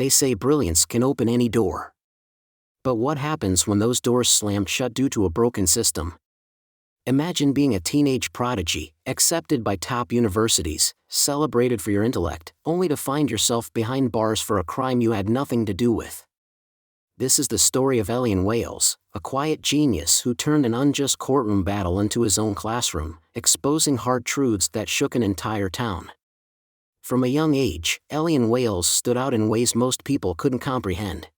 they say brilliance can open any door. But what happens when those doors slam shut due to a broken system? Imagine being a teenage prodigy, accepted by top universities, celebrated for your intellect, only to find yourself behind bars for a crime you had nothing to do with. This is the story of Elian Wayles, a quiet genius who turned an unjust courtroom battle into his own classroom, exposing hard truths that shook an entire town. From a young age, Elian Wayles stood out in ways most people couldn't comprehend.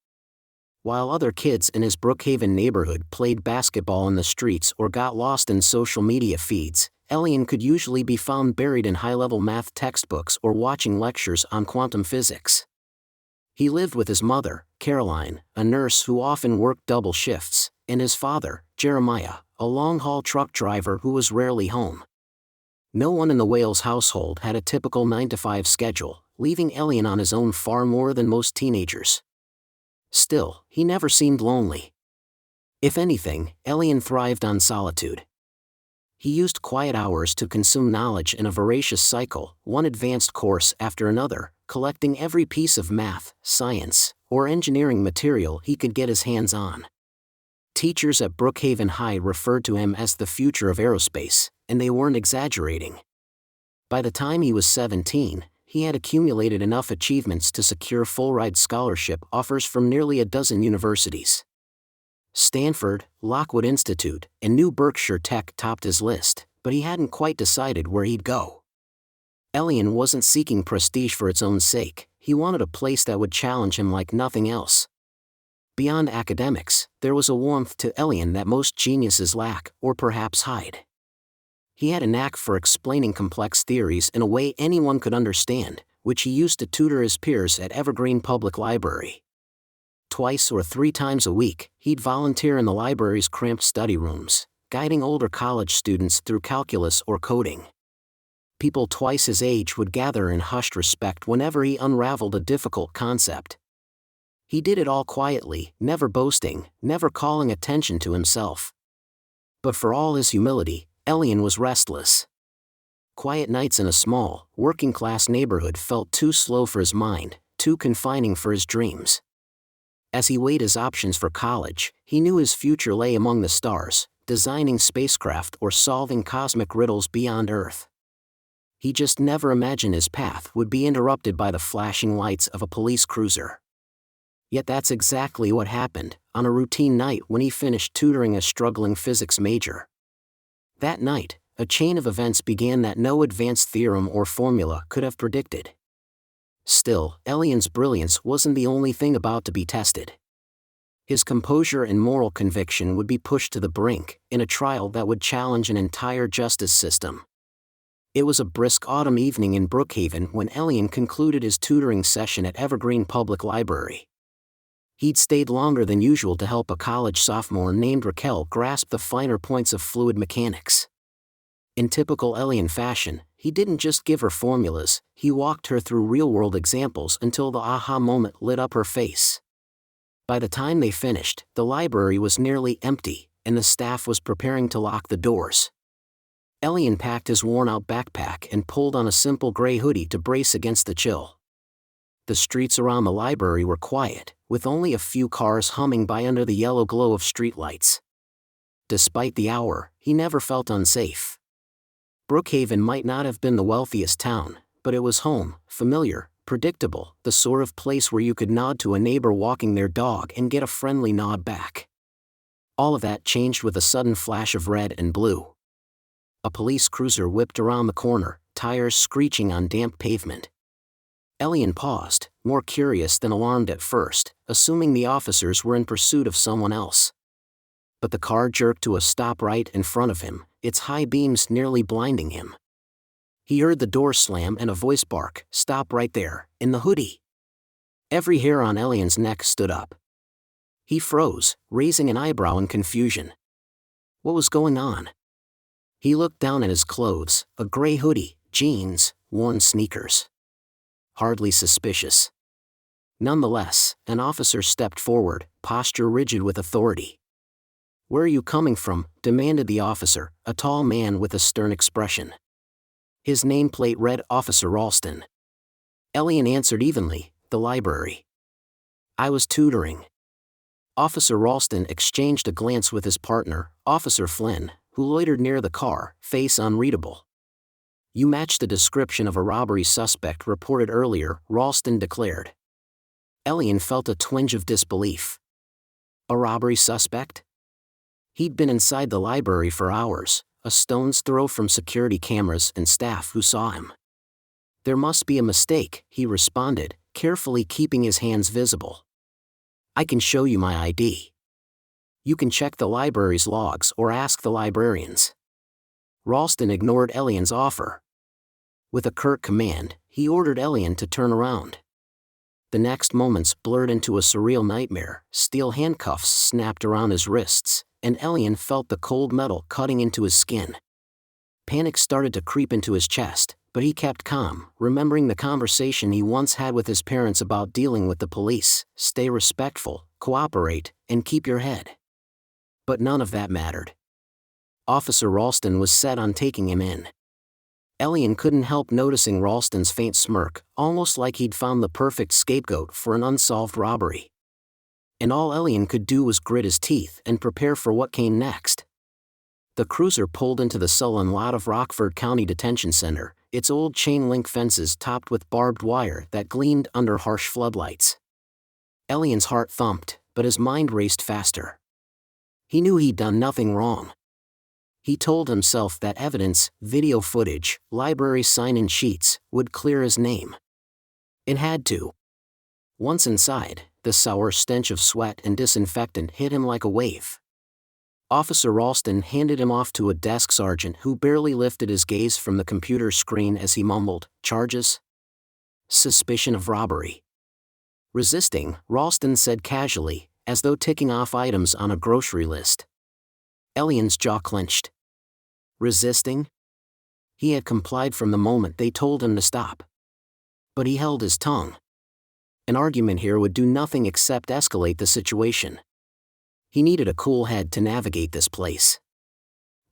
While other kids in his Brookhaven neighborhood played basketball in the streets or got lost in social media feeds, Elian could usually be found buried in high-level math textbooks or watching lectures on quantum physics. He lived with his mother, Caroline, a nurse who often worked double shifts, and his father, Jeremiah, a long-haul truck driver who was rarely home. No one in the Wayles household had a typical 9-to-5 schedule, leaving Elian on his own far more than most teenagers. Still, he never seemed lonely. If anything, Elian thrived on solitude. He used quiet hours to consume knowledge in a voracious cycle, one advanced course after another, collecting every piece of math, science, or engineering material he could get his hands on. Teachers at Brookhaven High referred to him as the future of aerospace, and they weren't exaggerating. By the time he was 17, he had accumulated enough achievements to secure full-ride scholarship offers from nearly a dozen universities. Stanford, Lockwood Institute, and New Berkshire Tech topped his list, but he hadn't quite decided where he'd go. Elian wasn't seeking prestige for its own sake, he wanted a place that would challenge him like nothing else. Beyond academics, there was a warmth to Elian that most geniuses lack, or perhaps hide. He had a knack for explaining complex theories in a way anyone could understand, which he used to tutor his peers at Evergreen Public Library. Twice or 3 times a week, he'd volunteer in the library's cramped study rooms, guiding older college students through calculus or coding. People twice his age would gather in hushed respect whenever he unraveled a difficult concept. He did it all quietly, never boasting, never calling attention to himself. But for all his humility, Elian was restless. Quiet nights in a small, working-class neighborhood felt too slow for his mind, too confining for his dreams. As he weighed his options for college, he knew his future lay among the stars, designing spacecraft or solving cosmic riddles beyond Earth. He just never imagined his path would be interrupted by the flashing lights of a police cruiser. Yet that's exactly what happened, on a routine night when he finished tutoring a struggling physics major. That night, a chain of events began that no advanced theorem or formula could have predicted. Still, Elian's brilliance wasn't the only thing about to be tested. His composure and moral conviction would be pushed to the brink, in a trial that would challenge an entire justice system. It was a brisk autumn evening in Brookhaven when Elian concluded his tutoring session at Evergreen Public Library. He'd stayed longer than usual to help a college sophomore named Raquel grasp the finer points of fluid mechanics. In typical Elian fashion, he didn't just give her formulas, he walked her through real-world examples until the aha moment lit up her face. By the time they finished, the library was nearly empty, and the staff was preparing to lock the doors. Elian packed his worn-out backpack and pulled on a simple gray hoodie to brace against the chill. The streets around the library were quiet, with only a few cars humming by under the yellow glow of streetlights. Despite the hour, he never felt unsafe. Brookhaven might not have been the wealthiest town, but it was home, familiar, predictable, the sort of place where you could nod to a neighbor walking their dog and get a friendly nod back. All of that changed with a sudden flash of red and blue. A police cruiser whipped around the corner, tires screeching on damp pavement. Elian paused, more curious than alarmed at first, assuming the officers were in pursuit of someone else. But the car jerked to a stop right in front of him, its high beams nearly blinding him. He heard the door slam and a voice bark, "Stop right there, in the hoodie." Every hair on Elian's neck stood up. He froze, raising an eyebrow in confusion. What was going on? He looked down at his clothes, a gray hoodie, jeans, worn sneakers. Hardly suspicious. Nonetheless, an officer stepped forward, posture rigid with authority. "Where are you coming from?" demanded the officer, a tall man with a stern expression. His nameplate read Officer Ralston. Elian answered evenly, "The library." I was tutoring. Officer Ralston exchanged a glance with his partner, Officer Flynn, who loitered near the car, face unreadable. You match the description of a robbery suspect reported earlier, Ralston declared. Elian felt a twinge of disbelief. A robbery suspect? He'd been inside the library for hours, a stone's throw from security cameras and staff who saw him. There must be a mistake, he responded, carefully keeping his hands visible. I can show you my ID. You can check the library's logs or ask the librarians. Ralston ignored Elian's offer. With a curt command, he ordered Elian to turn around. The next moments blurred into a surreal nightmare. Steel handcuffs snapped around his wrists, and Elian felt the cold metal cutting into his skin. Panic started to creep into his chest, but he kept calm, remembering the conversation he once had with his parents about dealing with the police: stay respectful, cooperate, and keep your head. But none of that mattered. Officer Ralston was set on taking him in. Elian couldn't help noticing Ralston's faint smirk, almost like he'd found the perfect scapegoat for an unsolved robbery. And all Elian could do was grit his teeth and prepare for what came next. The cruiser pulled into the sullen lot of Rockford County Detention Center, its old chain-link fences topped with barbed wire that gleamed under harsh floodlights. Elian's heart thumped, but his mind raced faster. He knew he'd done nothing wrong. He told himself that evidence, video footage, library sign-in sheets, would clear his name. It had to. Once inside, the sour stench of sweat and disinfectant hit him like a wave. Officer Ralston handed him off to a desk sergeant who barely lifted his gaze from the computer screen as he mumbled, "Charges? Suspicion of robbery." Resisting, Ralston said casually, as though ticking off items on a grocery list. Elian's jaw clenched. Resisting? He had complied from the moment they told him to stop. But he held his tongue. An argument here would do nothing except escalate the situation. He needed a cool head to navigate this place.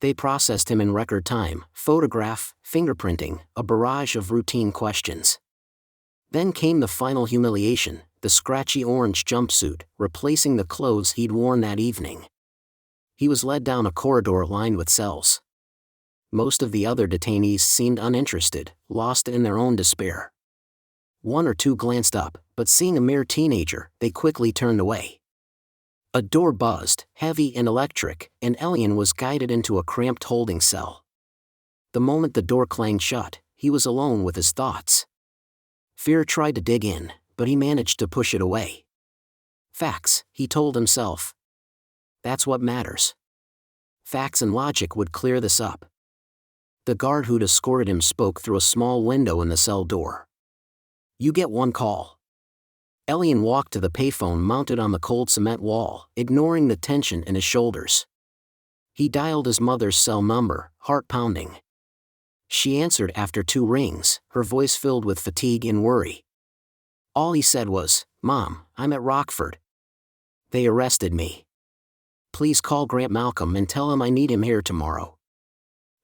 They processed him in record time: photograph, fingerprinting, a barrage of routine questions. Then came the final humiliation: the scratchy orange jumpsuit, replacing the clothes he'd worn that evening. He was led down a corridor lined with cells. Most of the other detainees seemed uninterested, lost in their own despair. One or two glanced up, but seeing a mere teenager, they quickly turned away. A door buzzed, heavy and electric, and Elian was guided into a cramped holding cell. The moment the door clanged shut, he was alone with his thoughts. Fear tried to dig in, but he managed to push it away. Facts, he told himself. That's what matters. Facts and logic would clear this up. The guard who'd escorted him spoke through a small window in the cell door. You get one call. Elian walked to the payphone mounted on the cold cement wall, ignoring the tension in his shoulders. He dialed his mother's cell number, heart pounding. She answered after 2 rings, her voice filled with fatigue and worry. All he said was, "Mom, I'm at Rockford. They arrested me. Please call Grant Malcolm and tell him I need him here tomorrow."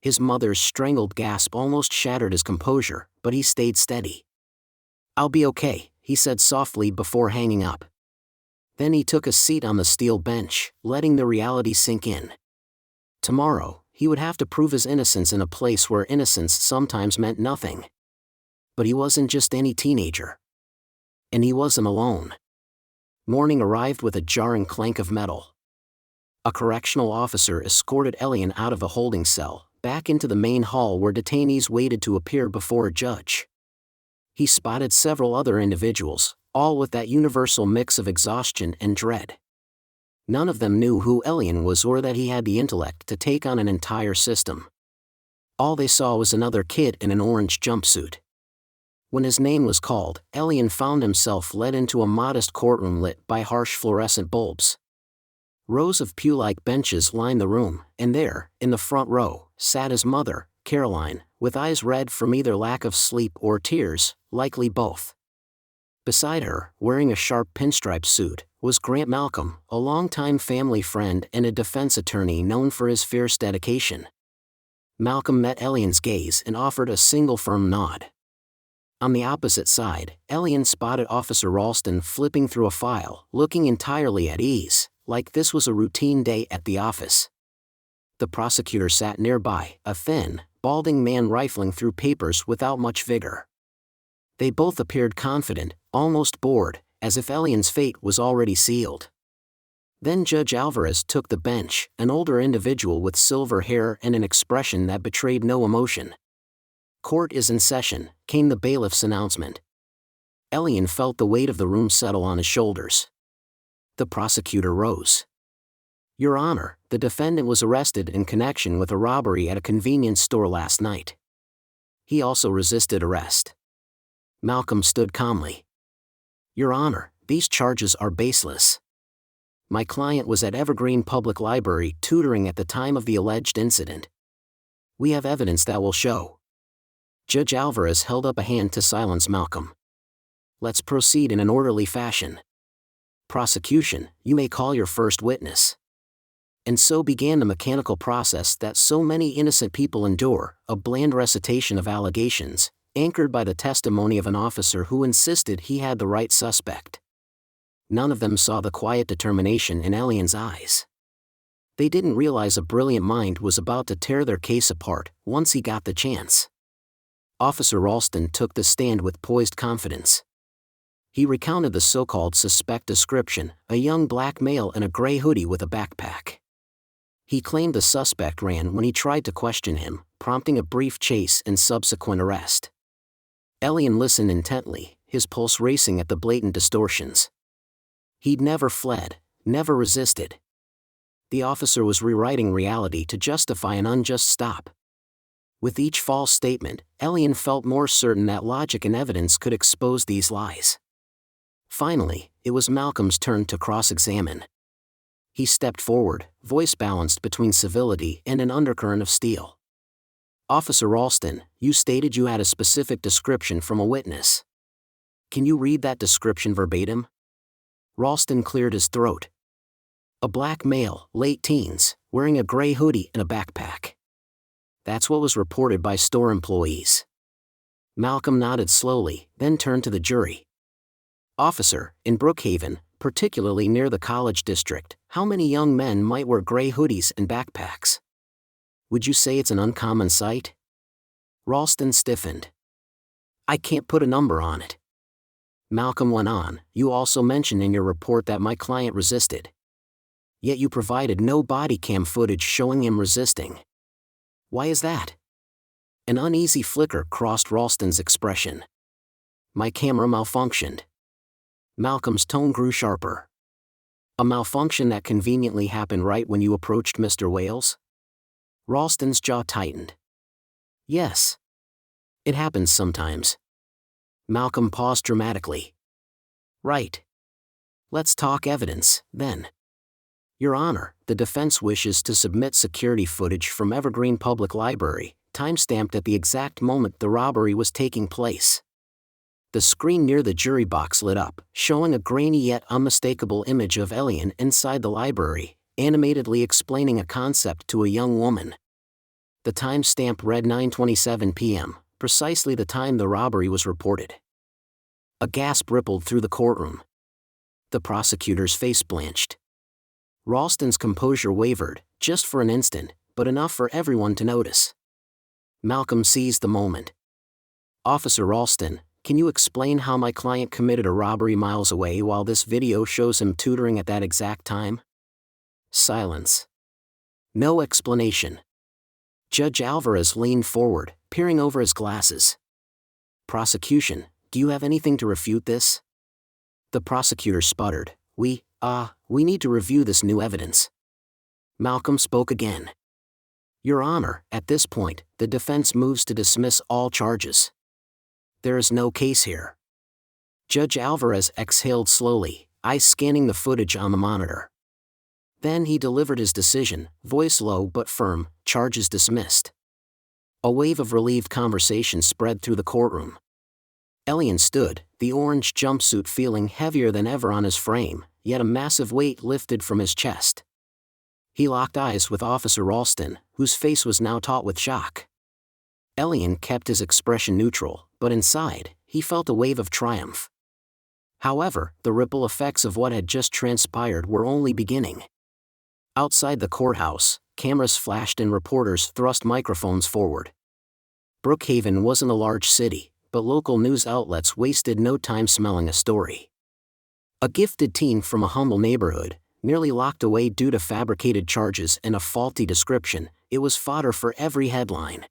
His mother's strangled gasp almost shattered his composure, but he stayed steady. "I'll be okay," he said softly before hanging up. Then he took a seat on the steel bench, letting the reality sink in. Tomorrow, he would have to prove his innocence in a place where innocence sometimes meant nothing. But he wasn't just any teenager. And he wasn't alone. Morning arrived with a jarring clank of metal. A correctional officer escorted Elian out of a holding cell, back into the main hall where detainees waited to appear before a judge. He spotted several other individuals, all with that universal mix of exhaustion and dread. None of them knew who Elian was or that he had the intellect to take on an entire system. All they saw was another kid in an orange jumpsuit. When his name was called, Elian found himself led into a modest courtroom lit by harsh fluorescent bulbs. Rows of pew-like benches lined the room, and there, in the front row, sat his mother, Caroline, with eyes red from either lack of sleep or tears, likely both. Beside her, wearing a sharp pinstripe suit, was Grant Malcolm, a longtime family friend and a defense attorney known for his fierce dedication. Malcolm met Elian's gaze and offered a single firm nod. On the opposite side, Elian spotted Officer Ralston flipping through a file, looking entirely at ease, like this was a routine day at the office. The prosecutor sat nearby, a thin, balding man rifling through papers without much vigor. They both appeared confident, almost bored, as if Elian's fate was already sealed. Then Judge Alvarez took the bench, an older individual with silver hair and an expression that betrayed no emotion. "Court is in session," came the bailiff's announcement. Elian felt the weight of the room settle on his shoulders. The prosecutor rose. "Your Honor, the defendant was arrested in connection with a robbery at a convenience store last night. He also resisted arrest." Malcolm stood calmly. "Your Honor, these charges are baseless. My client was at Evergreen Public Library tutoring at the time of the alleged incident. We have evidence that will show." Judge Alvarez held up a hand to silence Malcolm. "Let's proceed in an orderly fashion. Prosecution, you may call your first witness." And so began the mechanical process that so many innocent people endure, a bland recitation of allegations, anchored by the testimony of an officer who insisted he had the right suspect. None of them saw the quiet determination in Elian's eyes. They didn't realize a brilliant mind was about to tear their case apart once he got the chance. Officer Ralston took the stand with poised confidence. He recounted the so-called suspect description, a young black male in a gray hoodie with a backpack. He claimed the suspect ran when he tried to question him, prompting a brief chase and subsequent arrest. Elian listened intently, his pulse racing at the blatant distortions. He'd never fled, never resisted. The officer was rewriting reality to justify an unjust stop. With each false statement, Elian felt more certain that logic and evidence could expose these lies. Finally, it was Malcolm's turn to cross-examine. He stepped forward, voice balanced between civility and an undercurrent of steel. "Officer Ralston, you stated you had a specific description from a witness. Can you read that description verbatim?" Ralston cleared his throat. "A black male, late teens, wearing a gray hoodie and a backpack. That's what was reported by store employees." Malcolm nodded slowly, then turned to the jury. "Officer, in Brookhaven, particularly near the college district, how many young men might wear gray hoodies and backpacks? Would you say it's an uncommon sight?" Ralston stiffened. "I can't put a number on it." Malcolm went on, "You also mentioned in your report that my client resisted. Yet you provided no body cam footage showing him resisting. Why is that?" An uneasy flicker crossed Ralston's expression. "My camera malfunctioned." Malcolm's tone grew sharper. "A malfunction that conveniently happened right when you approached Mr. Wayles?" Ralston's jaw tightened. "Yes. It happens sometimes." Malcolm paused dramatically. "Right. Let's talk evidence, then. Your Honor, the defense wishes to submit security footage from Evergreen Public Library, time-stamped at the exact moment the robbery was taking place." The screen near the jury box lit up, showing a grainy yet unmistakable image of Elian inside the library, animatedly explaining a concept to a young woman. The time-stamp read 9:27 p.m., precisely the time the robbery was reported. A gasp rippled through the courtroom. The prosecutor's face blanched. Ralston's composure wavered, just for an instant, but enough for everyone to notice. Malcolm seized the moment. "Officer Ralston, can you explain how my client committed a robbery miles away while this video shows him tutoring at that exact time?" Silence. No explanation. Judge Alvarez leaned forward, peering over his glasses. "Prosecution, do you have anything to refute this?" The prosecutor sputtered. We need to review this new evidence." Malcolm spoke again. "Your Honor, at this point, the defense moves to dismiss all charges. There is no case here." Judge Alvarez exhaled slowly, eyes scanning the footage on the monitor. Then he delivered his decision, voice low but firm, "Charges dismissed." A wave of relieved conversation spread through the courtroom. Elian stood, the orange jumpsuit feeling heavier than ever on his frame, yet a massive weight lifted from his chest. He locked eyes with Officer Ralston, whose face was now taut with shock. Elian kept his expression neutral, but inside, he felt a wave of triumph. However, the ripple effects of what had just transpired were only beginning. Outside the courthouse, cameras flashed and reporters thrust microphones forward. Brookhaven wasn't a large city, but local news outlets wasted no time smelling a story. A gifted teen from a humble neighborhood, nearly locked away due to fabricated charges and a faulty description, it was fodder for every headline.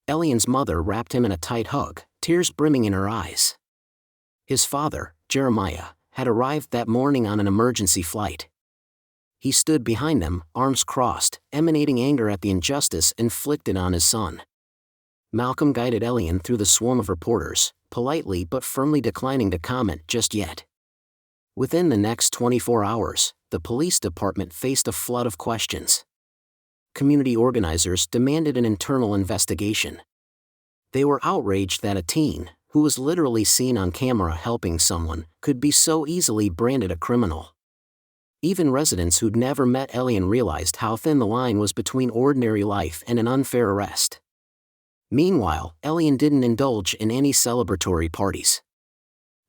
Elian's mother wrapped him in a tight hug, tears brimming in her eyes. His father, Jeremiah, had arrived that morning on an emergency flight. He stood behind them, arms crossed, emanating anger at the injustice inflicted on his son. Malcolm guided Elian through the swarm of reporters, politely but firmly declining to comment just yet. Within the next 24 hours, the police department faced a flood of questions. Community organizers demanded an internal investigation. They were outraged that a teen, who was literally seen on camera helping someone, could be so easily branded a criminal. Even residents who'd never met Elian realized how thin the line was between ordinary life and an unfair arrest. Meanwhile, Elian didn't indulge in any celebratory parties.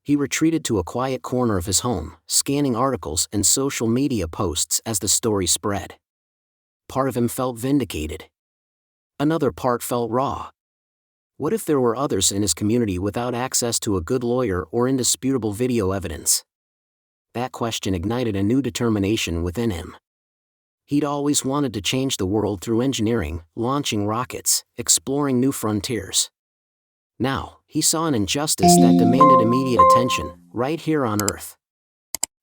He retreated to a quiet corner of his home, scanning articles and social media posts as the story spread. Part of him felt vindicated. Another part felt raw. What if there were others in his community without access to a good lawyer or indisputable video evidence? That question ignited a new determination within him. He'd always wanted to change the world through engineering, launching rockets, exploring new frontiers. Now, he saw an injustice that demanded immediate attention, right here on Earth.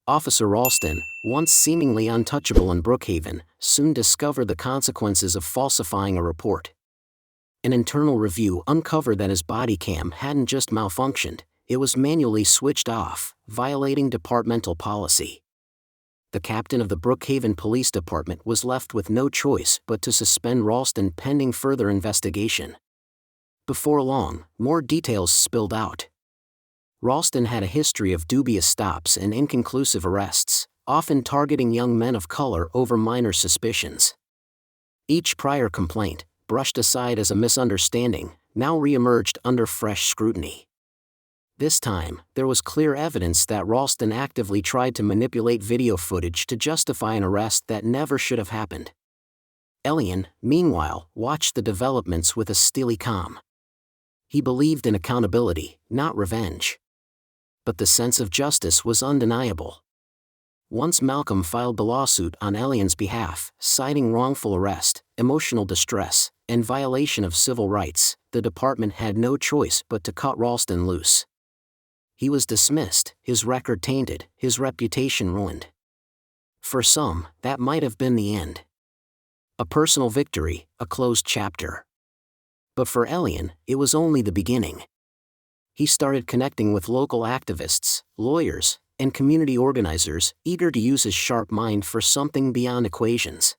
Officer Ralston, once seemingly untouchable in Brookhaven, soon discovered the consequences of falsifying a report. An internal review uncovered that his body cam hadn't just malfunctioned, it was manually switched off, violating departmental policy. The captain of the Brookhaven Police Department was left with no choice but to suspend Ralston pending further investigation. Before long, more details spilled out. Ralston had a history of dubious stops and inconclusive arrests, often targeting young men of color over minor suspicions. Each prior complaint, brushed aside as a misunderstanding, now re-emerged under fresh scrutiny. This time, there was clear evidence that Ralston actively tried to manipulate video footage to justify an arrest that never should have happened. Elian, meanwhile, watched the developments with a steely calm. He believed in accountability, not revenge. But the sense of justice was undeniable. Once Malcolm filed the lawsuit on Elian's behalf, citing wrongful arrest, emotional distress, and violation of civil rights, the department had no choice but to cut Ralston loose. He was dismissed, his record tainted, his reputation ruined. For some, that might have been the end. A personal victory, a closed chapter. But for Elian, it was only the beginning. He started connecting with local activists, lawyers, and community organizers, eager to use his sharp mind for something beyond equations.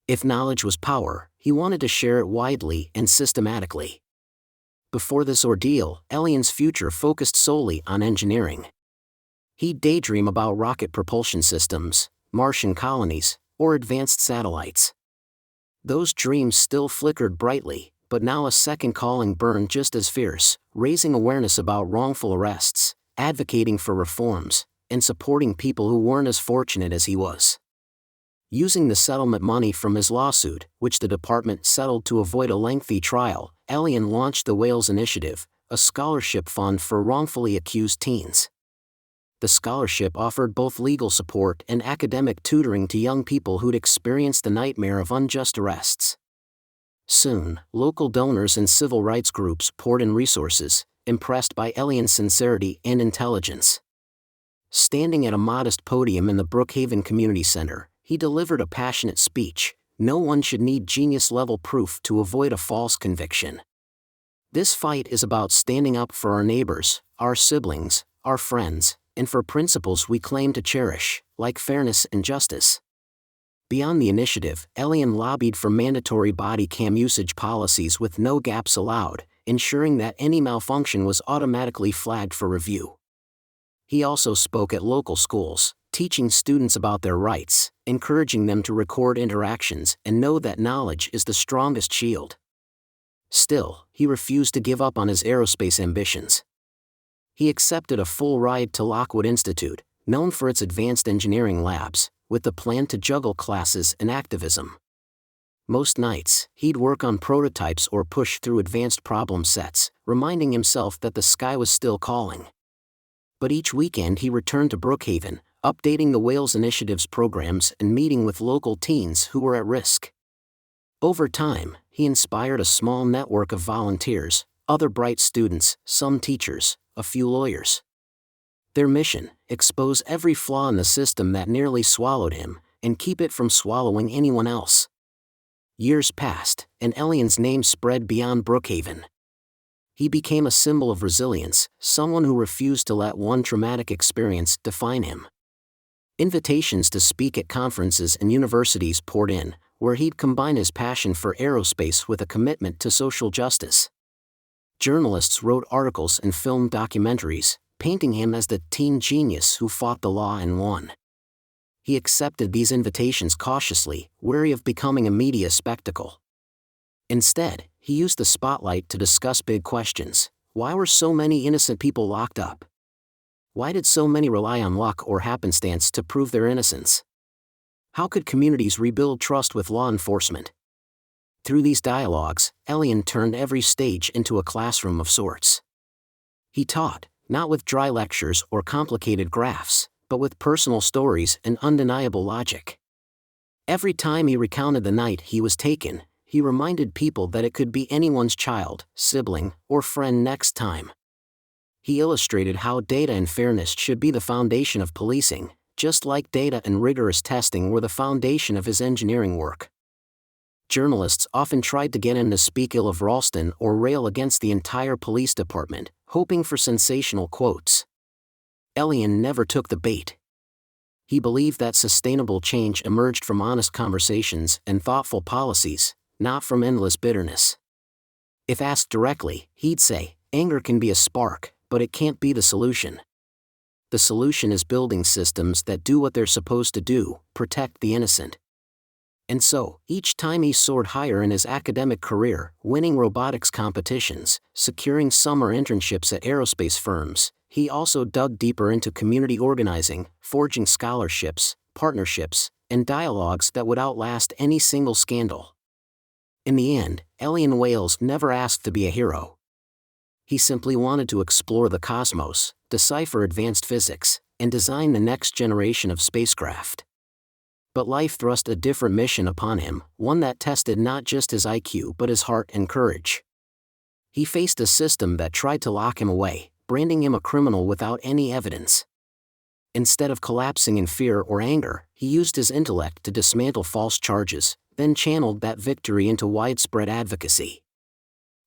If knowledge was power, he wanted to share it widely and systematically. Before this ordeal, Elian's future focused solely on engineering. He'd daydream about rocket propulsion systems, Martian colonies, or advanced satellites. Those dreams still flickered brightly, but now a second calling burned just as fierce, raising awareness about wrongful arrests, advocating for reforms, and supporting people who weren't as fortunate as he was. Using the settlement money from his lawsuit, which the department settled to avoid a lengthy trial, Elian launched the Wayles Initiative, a scholarship fund for wrongfully accused teens. The scholarship offered both legal support and academic tutoring to young people who'd experienced the nightmare of unjust arrests. Soon, local donors and civil rights groups poured in resources, impressed by Elian's sincerity and intelligence. Standing at a modest podium in the Brookhaven Community Center, he delivered a passionate speech. No one should need genius-level proof to avoid a false conviction. This fight is about standing up for our neighbors, our siblings, our friends, and for principles we claim to cherish, like fairness and justice. Beyond the initiative, Elian lobbied for mandatory body cam usage policies with no gaps allowed, ensuring that any malfunction was automatically flagged for review. He also spoke at local schools, teaching students about their rights, encouraging them to record interactions and know that knowledge is the strongest shield. Still, he refused to give up on his aerospace ambitions. He accepted a full ride to Lockwood Institute, known for its advanced engineering labs, with the plan to juggle classes and activism. Most nights, he'd work on prototypes or push through advanced problem sets, reminding himself that the sky was still calling. But each weekend he returned to Brookhaven, updating the Wayles Initiative's programs and meeting with local teens who were at risk. Over time, he inspired a small network of volunteers, other bright students, some teachers, a few lawyers. Their mission: expose every flaw in the system that nearly swallowed him, and keep it from swallowing anyone else. Years passed, and Elian's name spread beyond Brookhaven. He became a symbol of resilience, someone who refused to let one traumatic experience define him. Invitations to speak at conferences and universities poured in, where he'd combine his passion for aerospace with a commitment to social justice. Journalists wrote articles and filmed documentaries, painting him as the teen genius who fought the law and won. He accepted these invitations cautiously, wary of becoming a media spectacle. Instead, he used the spotlight to discuss big questions. Why were so many innocent people locked up? Why did so many rely on luck or happenstance to prove their innocence? How could communities rebuild trust with law enforcement? Through these dialogues, Elian turned every stage into a classroom of sorts. He taught, not with dry lectures or complicated graphs, but with personal stories and undeniable logic. Every time he recounted the night he was taken, he reminded people that it could be anyone's child, sibling, or friend next time. He illustrated how data and fairness should be the foundation of policing, just like data and rigorous testing were the foundation of his engineering work. Journalists often tried to get him to speak ill of Ralston or rail against the entire police department, hoping for sensational quotes. Elian never took the bait. He believed that sustainable change emerged from honest conversations and thoughtful policies, not from endless bitterness. If asked directly, he'd say, "Anger can be a spark, but it can't be the solution. The solution is building systems that do what they're supposed to do, protect the innocent." And so, each time he soared higher in his academic career, winning robotics competitions, securing summer internships at aerospace firms, he also dug deeper into community organizing, forging scholarships, partnerships, and dialogues that would outlast any single scandal. In the end, Elian Wayles never asked to be a hero. He simply wanted to explore the cosmos, decipher advanced physics, and design the next generation of spacecraft. But life thrust a different mission upon him, one that tested not just his IQ but his heart and courage. He faced a system that tried to lock him away, branding him a criminal without any evidence. Instead of collapsing in fear or anger, he used his intellect to dismantle false charges, then channeled that victory into widespread advocacy.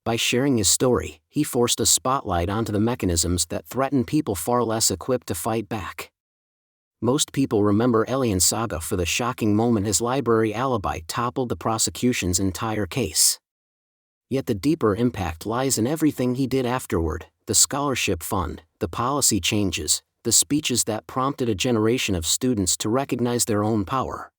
By sharing his story, he forced a spotlight onto the mechanisms that threaten people far less equipped to fight back. Most people remember Elian's saga for the shocking moment his library alibi toppled the prosecution's entire case. Yet the deeper impact lies in everything he did afterward: the scholarship fund, the policy changes, the speeches that prompted a generation of students to recognize their own power.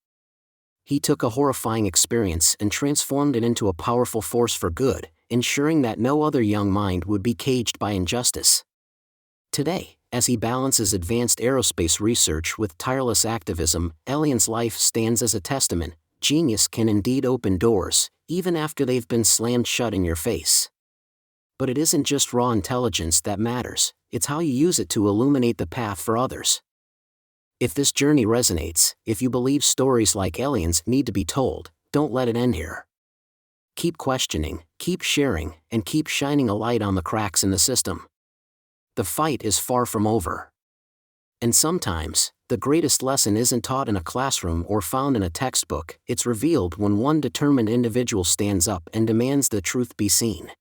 He took a horrifying experience and transformed it into a powerful force for good, ensuring that no other young mind would be caged by injustice. Today, as he balances advanced aerospace research with tireless activism, Elian's life stands as a testament: genius can indeed open doors, even after they've been slammed shut in your face. But it isn't just raw intelligence that matters, it's how you use it to illuminate the path for others. If this journey resonates, if you believe stories like Elian's need to be told, don't let it end here. Keep questioning, keep sharing, and keep shining a light on the cracks in the system. The fight is far from over. And sometimes, the greatest lesson isn't taught in a classroom or found in a textbook, it's revealed when one determined individual stands up and demands the truth be seen.